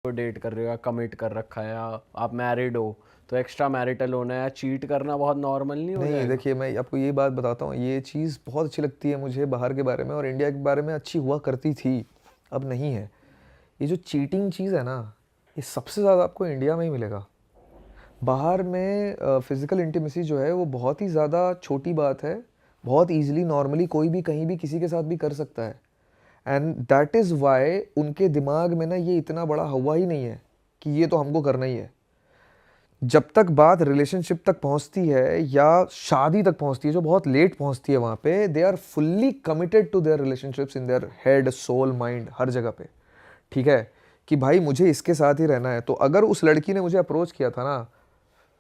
Date कर रहे हो या कमिट कर रखा है या आप मैरिड हो तो एक्स्ट्रा मैरिटल होना या चीट करना बहुत नॉर्मल नहीं हो नहीं जाएगा? देखिए, मैं आपको ये बात बताता हूँ, ये चीज़ बहुत अच्छी लगती है मुझे बाहर के बारे में, और इंडिया के बारे में अच्छी हुआ करती थी, अब नहीं है। ये जो चीटिंग चीज़ है ना, ये सबसे ज़्यादा आपको इंडिया में ही मिलेगा। बाहर में फिज़िकल इंटीमेसी जो है वो बहुत ही ज़्यादा छोटी बात है, बहुत ईजिली नॉर्मली कोई भी कहीं भी किसी के साथ भी कर सकता है। एंड दैट इज़ वाई उनके दिमाग में ना ये इतना बड़ा हुआ ही नहीं है कि ये तो हमको करना ही है। जब तक बात रिलेशनशिप तक पहुंचती है या शादी तक पहुंचती है, जो बहुत लेट पहुंचती है, वहाँ पे they are fully committed to their relationships in their head, soul, mind, हर जगह पे। ठीक है कि भाई मुझे इसके साथ ही रहना है। तो अगर उस लड़की ने मुझे अप्रोच किया था ना,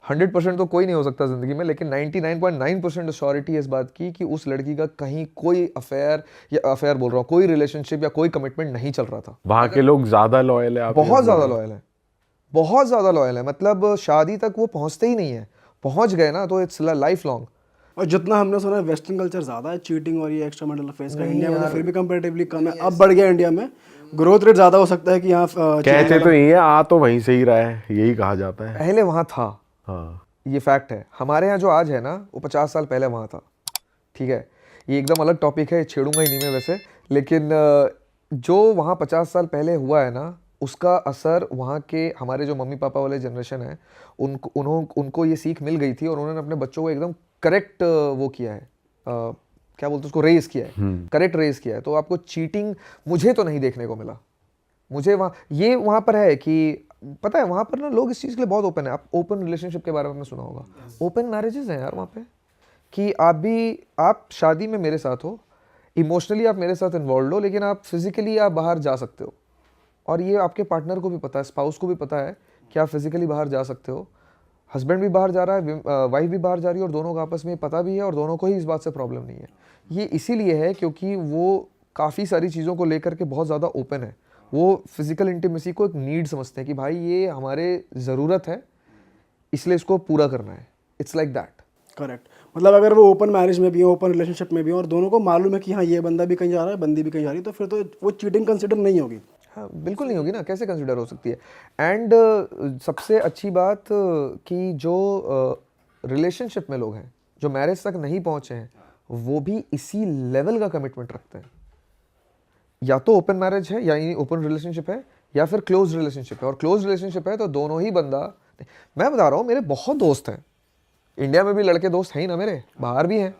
100% तो कोई नहीं हो सकता ज़िंदगी में, लेकिन 99.9% श्योरिटी इस बात की कि उस लड़की का कहीं कोई अफेयर, या अफेयर बोल रहा हूँ, कोई रिलेशनशिप या कोई कमिटमेंट नहीं चल रहा था। वहाँ के लोग ज्यादा लॉयल है, आप ये बहुत बोल ज़्यादा रहे हो? लॉयल है, बहुत ज़्यादा लॉयल है, मतलब शादी तक वो पहुँचते ही नहीं है। पहुँच गए ना तो इट्स लाइफ लॉन्ग। और जितना हमने सुना है वेस्टर्न कल्चर ज़्यादा है चीटिंग और ये एक्स्ट्रा मैरिटल अफेयर्स का, नहीं इंडिया में तो यार, फिर भी कंपैरेटिवली कम है। अब बढ़ गया इंडिया में, ग्रोथ रेट ज़्यादा हो सकता है कि यहाँ कहते तो ये आ तो वहीं से ही रहा है, यही कहा जाता है। पहले वहाँ था, हाँ, ये फैक्ट है। हमारे यहाँ जो आज है ना, वो 50 साल पहले वहाँ था। ठीक है, ये एकदम अलग टॉपिक है, छेड़ूंगा ही नहीं मैं वैसे, लेकिन जो वहाँ 50 साल पहले हुआ है ना, उसका असर वहाँ के हमारे जो मम्मी पापा वाले जनरेशन है, उनको ये सीख मिल गई थी, और उन्होंने अपने बच्चों को एकदम करेक्ट वो किया है, क्या बोलते हैं उसको, रेज किया है, करेक्ट रेज किया है। तो आपको चीटिंग मुझे तो नहीं देखने को मिला। मुझे वहाँ पर है कि पता है, वहाँ पर ना लोग इस चीज़ के लिए बहुत ओपन है। आप ओपन रिलेशनशिप के बारे में सुना होगा, ओपन मैरिजेस हैं यार वहाँ पे, कि आप शादी में मेरे साथ हो, इमोशनली आप मेरे साथ इन्वॉल्व हो, लेकिन आप फिजिकली आप बाहर जा सकते हो, और ये आपके पार्टनर को भी पता है, स्पाउस को भी पता है कि आप फिजिकली बाहर जा सकते हो। हस्बैंड भी बाहर जा रहा है, वाइफ भी बाहर जा रही है, और दोनों को आपस में पता भी है, और दोनों को ही इस बात से प्रॉब्लम नहीं है। ये इसीलिए है क्योंकि वो काफ़ी सारी चीज़ों को लेकर के बहुत ज़्यादा ओपन है। वो फिजिकल इंटीमेसी को एक नीड समझते हैं कि भाई ये हमारे ज़रूरत है, इसलिए इसको पूरा करना है। It's like that. करेक्ट, मतलब अगर वो ओपन मैरिज में भी हो, ओपन रिलेशनशिप में भी हो, और दोनों को मालूम है कि हाँ ये बंदा भी कहीं जा रहा है, बंदी भी कहीं जा रही है, तो फिर तो वो चीटिंग कंसिडर नहीं होगी। हाँ बिल्कुल नहीं होगी ना, कैसे कंसिडर हो सकती है। एंड सबसे अच्छी बात कि जो रिलेशनशिप में लोग हैं, जो मैरिज तक नहीं पहुंचे हैं, वो भी इसी लेवल का कमिटमेंट रखते हैं। या तो ओपन मैरिज है, या ओपन रिलेशनशिप है, या फिर क्लोज रिलेशनशिप है। और क्लोज रिलेशनशिप है तो दोनों ही बंदा, मैं बता रहा हूँ, मेरे बहुत दोस्त हैं, इंडिया में भी लड़के दोस्त हैं ही ना मेरे, बाहर भी हैं,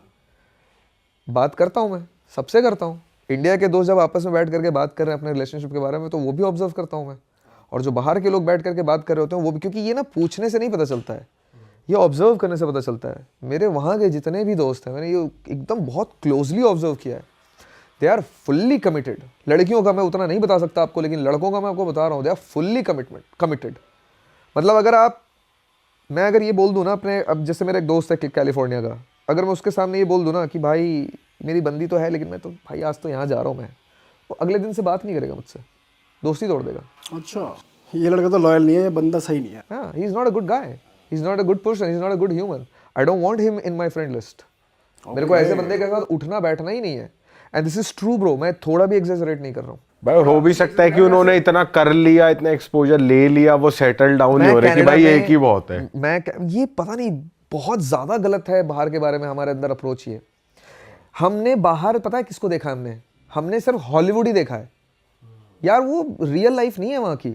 बात करता हूँ मैं, सबसे करता हूँ। इंडिया के दोस्त जब आपस में बैठ करके बात कर रहे हैं अपने रिलेशनशिप के बारे में, तो वो भी ऑब्जर्व करता हूँ मैं। और जो बाहर के लोग बैठ करके बात कर रहे होते हैं वो भी, क्योंकि ये ना पूछने से नहीं पता चलता है, ये ऑब्जर्व करने से पता चलता है। मेरे वहाँ के जितने भी दोस्त हैं, मैंने ये एकदम बहुत क्लोजली ऑब्जर्व किया है, दे आर फुल्ली कमिटेड। लड़कियों का मैं उतना नहीं बता सकता आपको, लेकिन लड़कों का मैं आपको बता रहा हूँ, दे आर फुल्ली कमिटेड। मतलब मैं अगर ये बोल दूँ ना अपने, अब जैसे मेरा एक दोस्त है कैलिफोर्निया का, अगर मैं उसके सामने ये बोल दूँ ना कि भाई मेरी बंदी तो है, लेकिन मैं तो भाई आज तो यहाँ जा रहा हूँ मैं, वो अगले दिन से बात नहीं करेगा मुझसे, दोस्ती तोड़ देगा। अच्छा, ये लड़का तो लॉयल नहीं है, ये बंदा सही नहीं है। हाँ, he is not a good guy, he is not a good person, he is not a good human, I don't want him in my friend list. मेरे को ऐसे बंदे के साथ उठना बैठना ही नहीं है। And this is true bro, मैं थोड़ा भी एग्जैजरेट नहीं कर रहा हूँ। भाई हो भी सकता है कि उन्होंने इतना कर लिया, इतना एक्सपोजर ले लिया, वो सेटल डाउन नहीं हो रहे कि भाई एक ही बहुत है। ये पता नहीं बहुत ज्यादा गलत है बाहर के बारे में हमारे अंदर अप्रोच। ये हमने बाहर पता है किसको देखा, हमने सिर्फ हॉलीवुड ही देखा है यार, वो रियल लाइफ नहीं है वहाँ की।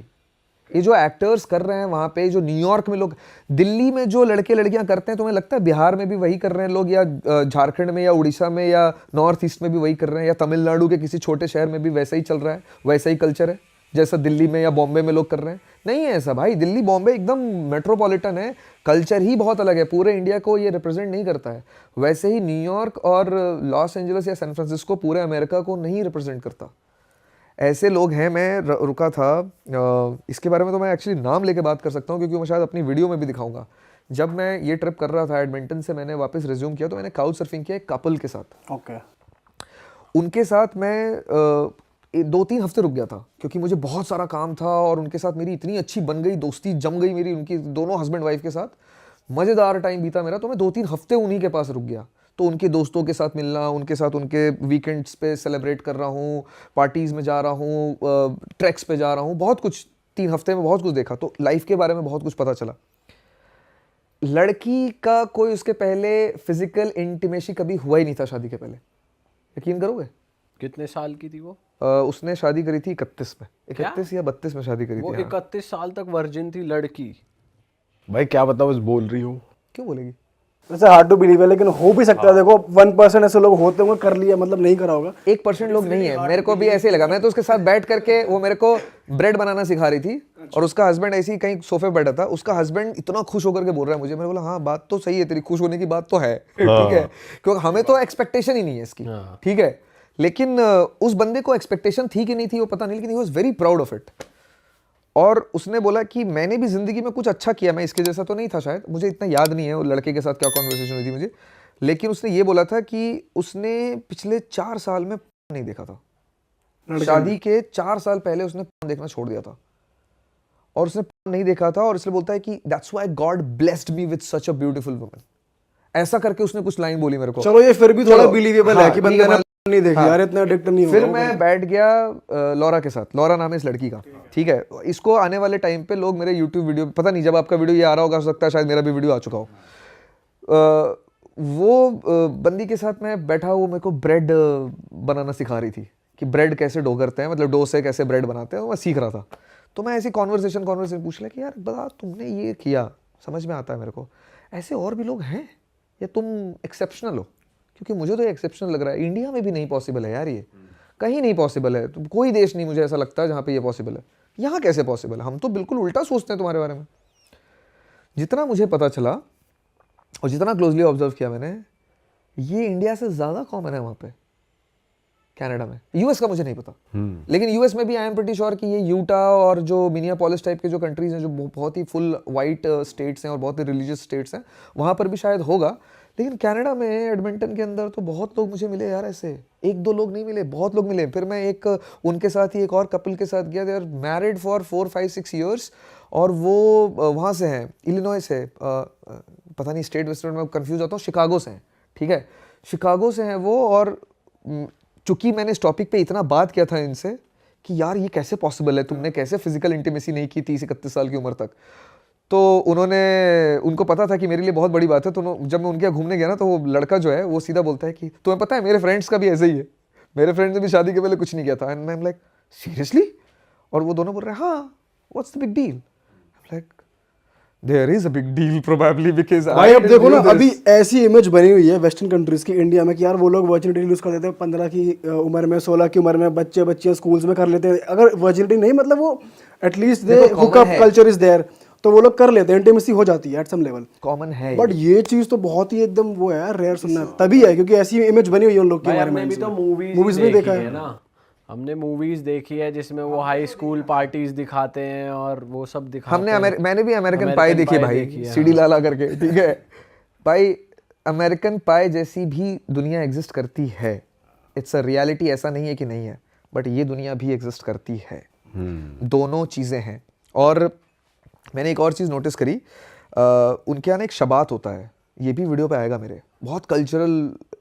ये जो एक्टर्स कर रहे हैं वहाँ पे, जो न्यूयॉर्क में लोग, दिल्ली में जो लड़के लड़कियाँ करते हैं, तुम्हें लगता है बिहार में भी वही कर रहे हैं लोग, या झारखंड में या उड़ीसा में या नॉर्थ ईस्ट में भी वही कर रहे हैं, या तमिलनाडु के किसी छोटे शहर में भी वैसा ही चल रहा है, वैसा ही कल्चर है जैसा दिल्ली में या बॉम्बे में लोग कर रहे हैं? नहीं है ऐसा भाई। दिल्ली बॉम्बे एकदम मेट्रोपॉलिटन है, कल्चर ही बहुत अलग है, पूरे इंडिया को ये रिप्रेजेंट नहीं करता है। वैसे ही न्यूयॉर्क और लॉस एंजलिस या सैन फ्रांसिस्को पूरे अमेरिका को नहीं रिप्रेजेंट करता। ऐसे लोग हैं। मैं रुका था, इसके बारे में तो मैं एक्चुअली नाम लेके बात कर सकता हूँ, क्योंकि मैं शायद अपनी वीडियो में भी दिखाऊंगा। जब मैं ये ट्रिप कर रहा था एडमिंटन से, मैंने वापस रिज्यूम किया, तो मैंने काउच सर्फिंग किया एक कपल के साथ। ओके। उनके साथ मैं 2-3 हफ्ते रुक गया था, क्योंकि मुझे बहुत सारा काम था, और उनके साथ मेरी इतनी अच्छी बन गई दोस्ती, जम गई मेरी उनकी, दोनों हस्बैंड वाइफ के साथ मज़ेदार टाइम बीता मेरा। तो मैं 2-3 हफ्ते उन्हीं के पास रुक गया। तो उनके दोस्तों के साथ मिलना, उनके साथ उनके वीकेंड्स पे सेलिब्रेट कर रहा हूँ, पार्टीज़ में जा रहा हूँ, ट्रैक्स पे जा रहा हूँ, बहुत कुछ 3 हफ्ते में बहुत कुछ देखा, तो लाइफ के बारे में बहुत कुछ पता चला। लड़की का कोई उसके पहले फिजिकल इंटीमेसी कभी हुआ ही नहीं था शादी के पहले, यकीन करोगे? कितने साल की थी वो? उसने शादी करी थी 31 में, 31 या 32 में शादी करी वो थी। हाँ। 31 साल तक वर्जिन थी लड़की। भाई क्या पता बस बोल रही हो। क्यों बोलेगी? वैसे हार्ड टू बिलीव है, लेकिन हो भी सकता है। देखो 1% ऐसे लोग होते होंगे, कर लिया मतलब नहीं करा होगा। 1% लोग नहीं है, मेरे को भी ऐसे ही लगा। मैं तो उसके साथ बैठ करके, वो मेरे को ब्रेड बनाना सिखा रही थी और उसका हस्बैंड ऐसे ही कहीं सोफे पे बैठा था। उसका हस्बैंड इतना खुश होकर के बोल रहा है मुझे, मैंने बोला हाँ बात तो सही है तेरी, खुश होने की बात तो है, ठीक है, क्योंकि हमें तो एक्सपेक्टेशन ही नहीं है इसकी, ठीक है। लेकिन उस बंदे को एक्सपेक्टेशन थी कि नहीं थी वो पता नहीं, लेकिन he was very proud of it. और उसने बोला कि मैंने भी जिंदगी में कुछ अच्छा किया, मैं इसके जैसा तो नहीं था शायद, मुझे इतना याद नहीं है वो लड़के के साथ क्या कॉन्वर्सेशन हुई थी मुझे, लेकिन उसने ये बोला था कि उसने पिछले 4 साल में नहीं देखा था। शादी के 4 साल पहले उसने देखना छोड़ दिया था और उसने नहीं देखा था, और इसलिए बोलता है कि that's why God blessed me with such a beautiful woman. ऐसा करके उसने कुछ लाइन बोली मेरे को। चलो ये फिर भी थोड़ा चलो, बिलीवेबल हाँ, है कि बंदे ठीक है, ने नहीं देखी यार, इतना एडिक्ट नहीं फिर होगा। मैं बैठ गया लॉरा के साथ। लॉरा नाम है इस लड़की का, ठीक है। इसको आने वाले टाइम पे लोग मेरे यूट्यूब वीडियो, पता नहीं जब आपका वीडियो ये आ रहा होगा, हो सकता है शायद मेरा भी वीडियो आ चुका हो। वो बंदी के साथ मैं बैठा, वो मेरे को ब्रेड बनाना सिखा रही थी कि ब्रेड कैसे डो करते हैं, मतलब डो से कैसे ब्रेड बनाते हैं, मैं सीख रहा था। तो मैं ऐसी कॉन्वर्सेशन पूछ लिया कि यार बता तुमने ये किया, समझ में आता है मेरे को, ऐसे और भी लोग हैं या तुम एक्सेप्शनल हो? क्योंकि मुझे तो ये एक्सेप्शनल लग रहा है। इंडिया में भी नहीं पॉसिबल है यार, ये कहीं नहीं पॉसिबल है। तो कोई देश नहीं मुझे ऐसा लगता है जहाँ पे ये पॉसिबल है। यहाँ कैसे पॉसिबल है? हम तो बिल्कुल उल्टा सोचते हैं तुम्हारे बारे में। जितना मुझे पता चला और जितना क्लोजली ऑब्जर्व किया मैंने, ये इंडिया से ज़्यादा कॉमन है वहाँ पे, कनाडा में। यूएस का मुझे नहीं पता, लेकिन यूएस में भी आई एम प्रीटी श्योर कि ये यूटा और जो मिनियापोलिस टाइप के जो कंट्रीज हैं, जो बहुत ही फुल वाइट स्टेट्स हैं और बहुत ही रिलीजियस स्टेट्स हैं, वहाँ पर भी शायद होगा। लेकिन कनाडा में एडमिंटन के अंदर तो बहुत लोग मुझे मिले यार, ऐसे 1-2 लोग नहीं मिले, बहुत लोग मिले। फिर मैं एक उनके साथ ही एक और कपल के साथ गया, they are married for 4-5-6 years, और वो वहाँ से हैं, इलिनॉय से, पता नहीं स्टेट वेस्टर्न में कंफ्यूज होता हूँ, शिकागो से हैं, ठीक है, शिकागो से हैं वो। और चूंकि मैंने इस टॉपिक पे इतना बात किया था इनसे कि यार ये कैसे पॉसिबल है, तुमने कैसे फिजिकल इंटीमेसी नहीं की 30-31 साल की उम्र तक, तो उनको पता था कि मेरे लिए बहुत बड़ी बात है। तो जब मैं उनके यहाँ घूमने गया ना, तो वो लड़का जो है वो सीधा बोलता है कि तुम्हें पता है मेरे फ्रेंड्स का भी ऐसे ही है, मेरे फ्रेंड्स ने भी शादी के पहले कुछ नहीं किया था। And I am like seriously? और वो दोनों बोल रहे हैं हाँ, what's the big deal? Like there is a big deal probably, because भाई अब देखो ना, अभी ऐसी इमेज बनी हुई है वेस्टर्न कंट्रीज की इंडिया में कि यार वो लोग वर्जिनिटी लूज कर देते हैं 15 की उम्र में, 16 की उम्र में, बच्चे स्कूल्स में कर लेते हैं। अगर वर्जिनिटी नहीं, मतलब वो at least they hook up culture is there, तो वो लोग कर लेते हैं, इंटीमेसी हो जाती है एट सम लेवल, कॉमन है। बट ये चीज तो बहुत ही एकदम वो है यार, रेयर सुनना तभी है, क्योंकि ऐसी इमेज बनी हुई है उन लोग के बारे में। भी तो मूवीज में देखा है ना, हमने मूवीज देखी है जिसमें वो हाई स्कूल पार्टीज दिखाते हैं और वो सब दिखाते हैं। मैंने भी अमेरिकन पाई देखी भाई, सीडी लाला करके, ठीक है भाई। अमेरिकन पाई जैसी भी दुनिया एग्जिस्ट करती है, इट्स अ रियलिटी, ऐसा नहीं है कि नहीं है, बट ये दुनिया भी एग्जिस्ट करती है। दोनों चीज़ें हैं। और मैंने एक और चीज़ नोटिस करी, उनके यहाँ एक शबात होता है, ये भी वीडियो पे आएगा मेरे, बहुत कल्चरल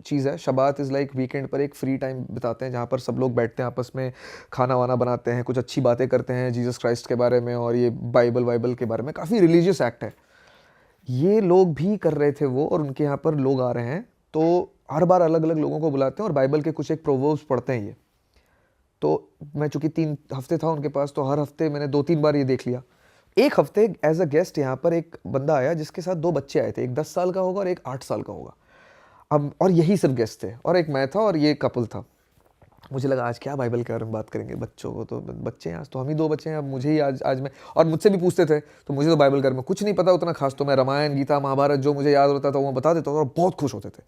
चीज़ है। शबात इज़ लाइक वीकेंड पर एक फ्री टाइम बिताते हैं जहाँ पर सब लोग बैठते हैं, आपस में खाना वाना बनाते हैं, कुछ अच्छी बातें करते हैं जीसस क्राइस्ट के बारे में और ये बाइबल के बारे में। काफ़ी रिलीजियस एक्ट है। ये लोग भी कर रहे थे वो, और उनके यहाँ पर लोग आ रहे हैं, तो हर बार अलग अलग लोगों को बुलाते हैं और बाइबल के कुछ एक प्रोवर्ब्स पढ़ते हैं ये। तो मैं चूँकि 3 हफ्ते था उनके पास, तो हर हफ्ते मैंने 2-3 बार ये देख लिया। एक हफ्ते एज अ गेस्ट यहाँ पर एक बंदा आया जिसके साथ 2 बच्चे आए थे, एक 10 साल का होगा और एक 8 साल का होगा। अब और यही सिर्फ गेस्ट थे, और एक मैं था और ये कपल था। मुझे लगा आज क्या बाइबल के बारे में बात करेंगे, बच्चों को तो बच्चे हैं, आज तो हम ही 2 बच्चे हैं, अब मुझे ही आज मैं, और मुझसे भी पूछते थे, तो मुझे तो बाइबल के बारे में कुछ नहीं पता उतना खास, तो मैं रामायण गीता महाभारत जो मुझे याद होता था वो बता देता था, और बहुत खुश होते थे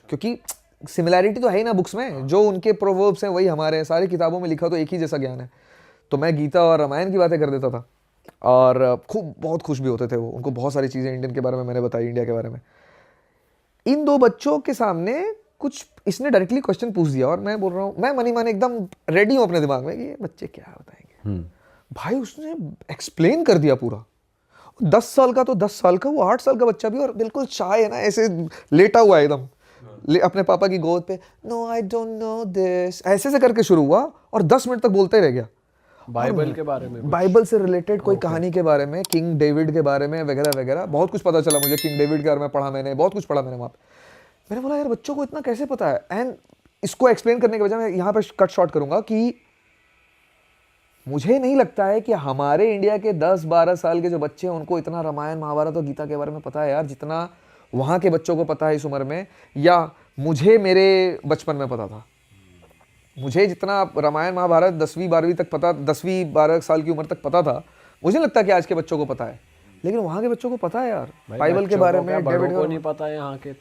क्योंकि सिमिलैरिटी तो है ही ना बुक्स में, जो उनके प्रोवर्ब्स हैं वही हमारे हैं, सारी किताबों में लिखा तो एक ही जैसा ज्ञान है। तो मैं गीता और रामायण की बातें कर देता था और खूब बहुत खुश भी होते थे वो। उनको बहुत सारी चीज़ें इंडियन के बारे में मैंने बताई, इंडिया के बारे में। इन 2 बच्चों के सामने कुछ इसने डायरेक्टली क्वेश्चन पूछ दिया, और मैं बोल रहा हूँ, मैं मनी माने एकदम रेडी हूँ अपने दिमाग में कि ये बच्चे क्या बताएंगे। भाई उसने एक्सप्लेन कर दिया पूरा। 10 साल का तो 10 साल का, वो 8 साल का बच्चा भी, और बिल्कुल शाय है ना, ऐसे लेटा हुआ है एकदम अपने पापा की गोद पे। No I don't know this, ऐसे से करके शुरू हुआ और 10 मिनट तक बोलते ही रह गया। बाइबल के बारे में बाइबल से रिलेटेड कोई कहानी के बारे में, किंग डेविड के बारे में वगैरह वगैरह, बहुत कुछ पता चला मुझे। किंग डेविड के बारे में पढ़ा मैंने, बहुत कुछ पढ़ा मैंने वहाँ पे। मैंने बोला यार बच्चों को इतना कैसे पता है। एंड इसको एक्सप्लेन करने के बजाय मैं यहाँ पे कट शॉर्ट करूंगा कि मुझे नहीं लगता है कि हमारे इंडिया के 10-12 साल के जो बच्चे हैं उनको इतना रामायण महाभारत और गीता के बारे में पता है यार, जितना वहाँ के बच्चों को पता है इस उम्र में, या मुझे मेरे बचपन में पता था। मुझे जितना रामायण महाभारत 10वीं-12वीं तक पता, 10वीं-12 साल की उम्र तक पता था, मुझे नहीं लगता कि आज के बच्चों को पता है। लेकिन वहाँ के बच्चों को पता है यार, बाइबल के बारे में, डेविड को नहीं पता है यहाँ के।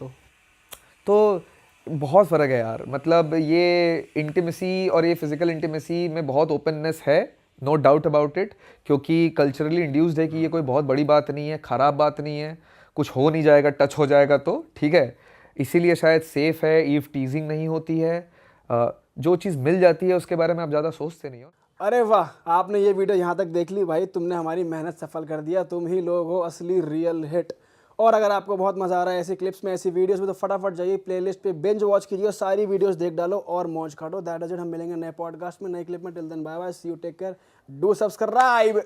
तो बहुत फ़र्क है यार। मतलब ये इंटीमेसी और ये फिजिकल इंटीमेसी में बहुत ओपननेस है, नो डाउट अबाउट इट, क्योंकि कल्चरली इंड्यूस्ड है कि ये कोई बहुत बड़ी बात नहीं है, ख़राब बात नहीं है, कुछ हो नहीं जाएगा, टच हो जाएगा तो ठीक है। इसीलिए शायद सेफ़ है, ईव टीजिंग नहीं होती है, जो चीज़ मिल जाती है उसके बारे में आप ज़्यादा सोचते नहीं हो। अरे वाह, आपने ये वीडियो यहाँ तक देख ली भाई, तुमने हमारी मेहनत सफल कर दिया। तुम ही लोग हो असली रियल हिट। और अगर आपको बहुत मज़ा आ रहा है ऐसी क्लिप्स में, ऐसी वीडियोस में, तो फटाफट जाइए प्लेलिस्ट पे बिंज वॉच कीजिए और सारी वीडियोस देख डालो और मौज काटो। That is it. हम मिलेंगे नए पॉडकास्ट में, नए क्लिप में। Till then bye bye, see you, take care, do subscribe.